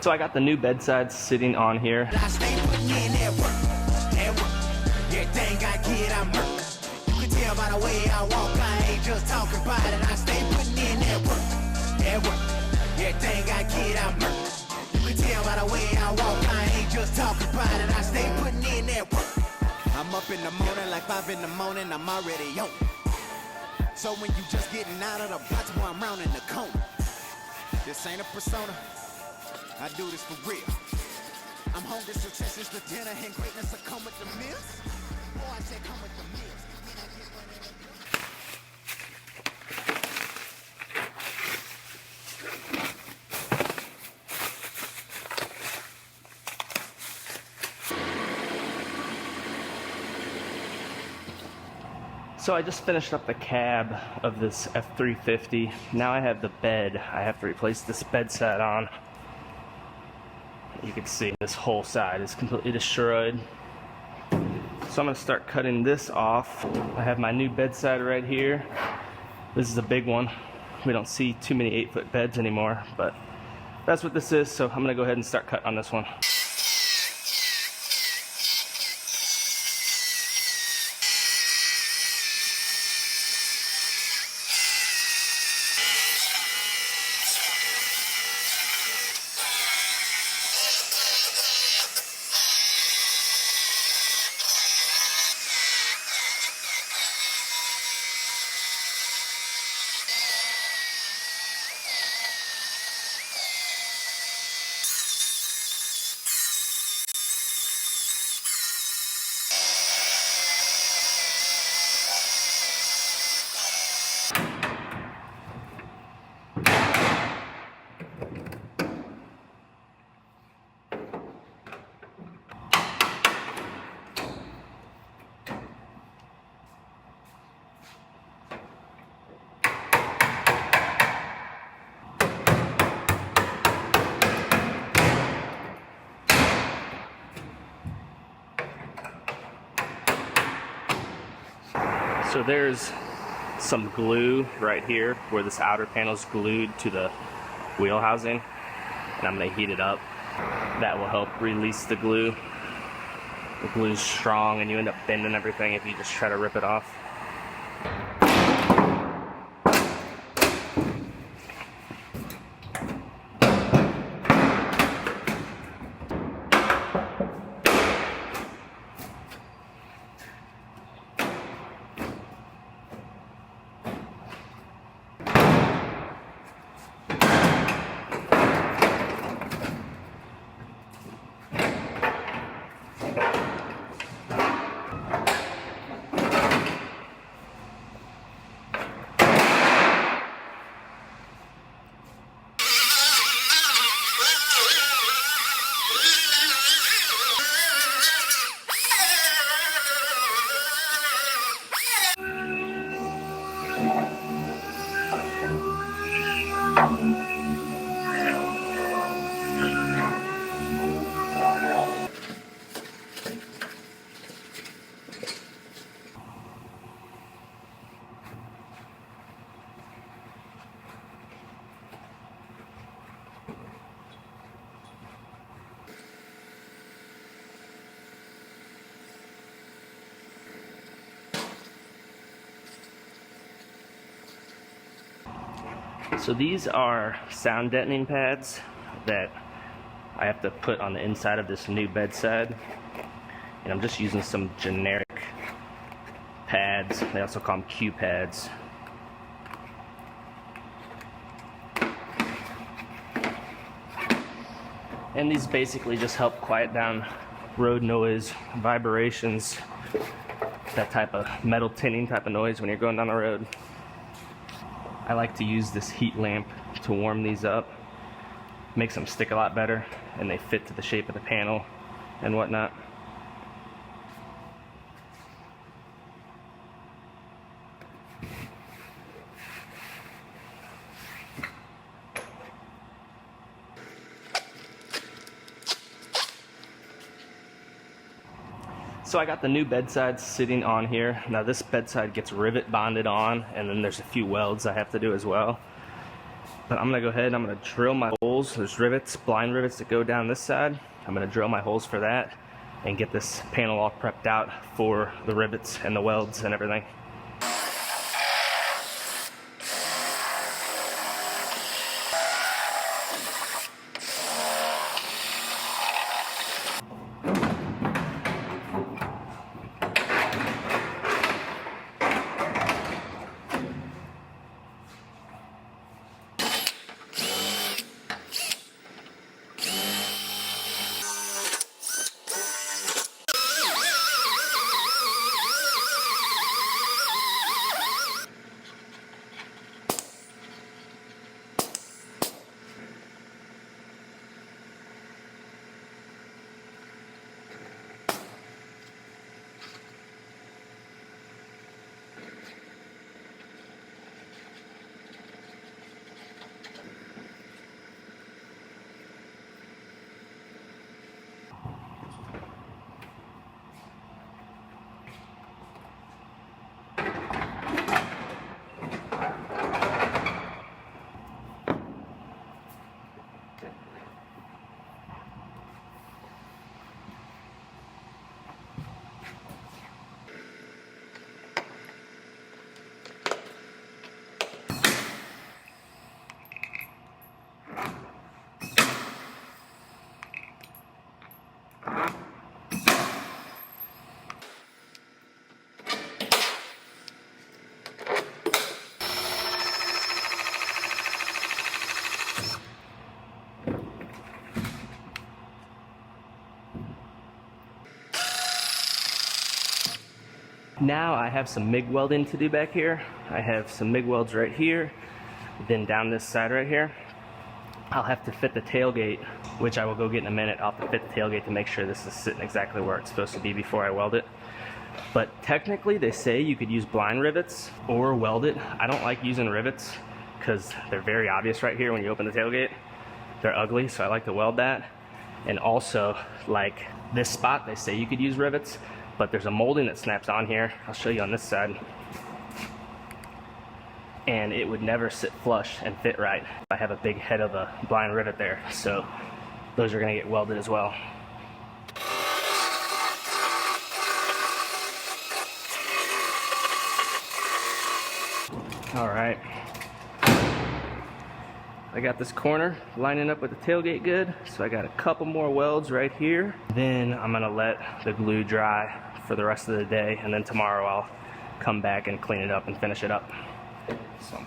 So I got the new bedside sitting on here. I stay putting in that work. Everything I get, I'm work. You can tell by the way I walk, I ain't just talking about it. I stay putting in that work. Everything I get, I'm work. You can tell by the way I walk, I ain't just talking about it. I stay putting in that work. I'm up in the morning, like 5 in the morning, I'm already on. So when you just getting out of the box, boy, I'm rounding the corner. This ain't a persona. I do this for real. I'm hungry, success is the dinner, and greatness will come with the meals. Boy, I said come with the meals. Then I get one in the So I just finished up the cab of this F250. Now I have the bed. I have to replace this bedside on. You can see this whole side is completely destroyed. So I'm going to start cutting this off. I have my new bedside right here. This is a big one. We don't see too many 8-foot beds anymore, but that's what this is. So I'm going to go ahead and start cutting on this one. So there's some glue right here where this outer panel is glued to the wheel housing, and I'm going to heat it up. That will help release the glue. The glue is strong and you end up bending everything if you just try to rip it off. So these are sound deadening pads that I have to put on the inside of this new bedside. And I'm just using some generic pads. They also call them Q pads. And these basically just help quiet down road noise, vibrations, that type of metal tinning type of noise when you're going down the road. I like to use this heat lamp to warm these up. Makes them stick a lot better, and they fit to the shape of the panel and whatnot. So I got the new bedside sitting on here. Now this bedside gets rivet bonded on, and then there's a few welds I have to do as well. But I'm gonna go ahead and I'm gonna drill my holes holes. There's rivets, blind rivets that go down this side. I'm gonna drill my holes for that and get this panel all prepped out for the rivets and the welds and everything. Now I have some MIG welding to do back here. I have some MIG welds right here, then down this side right here. I'll have to fit the tailgate, which I will go get in a minute. I'll have to fit the tailgate to make sure this is sitting exactly where it's supposed to be before I weld it. But technically they say you could use blind rivets or weld it. I don't like using rivets because they're very obvious right here when you open the tailgate. They're ugly, so I like to weld that. And also, like this spot, they say you could use rivets, but there's a molding that snaps on here. I'll show you on this side. And it would never sit flush and fit right. I have a big head of a blind rivet there, so those are gonna get welded as well. All right. I got this corner lining up with the tailgate good, so I got a couple more welds right here. Then I'm gonna let the glue dry for the rest of the day, and then tomorrow I'll come back and clean it up and finish it up. So.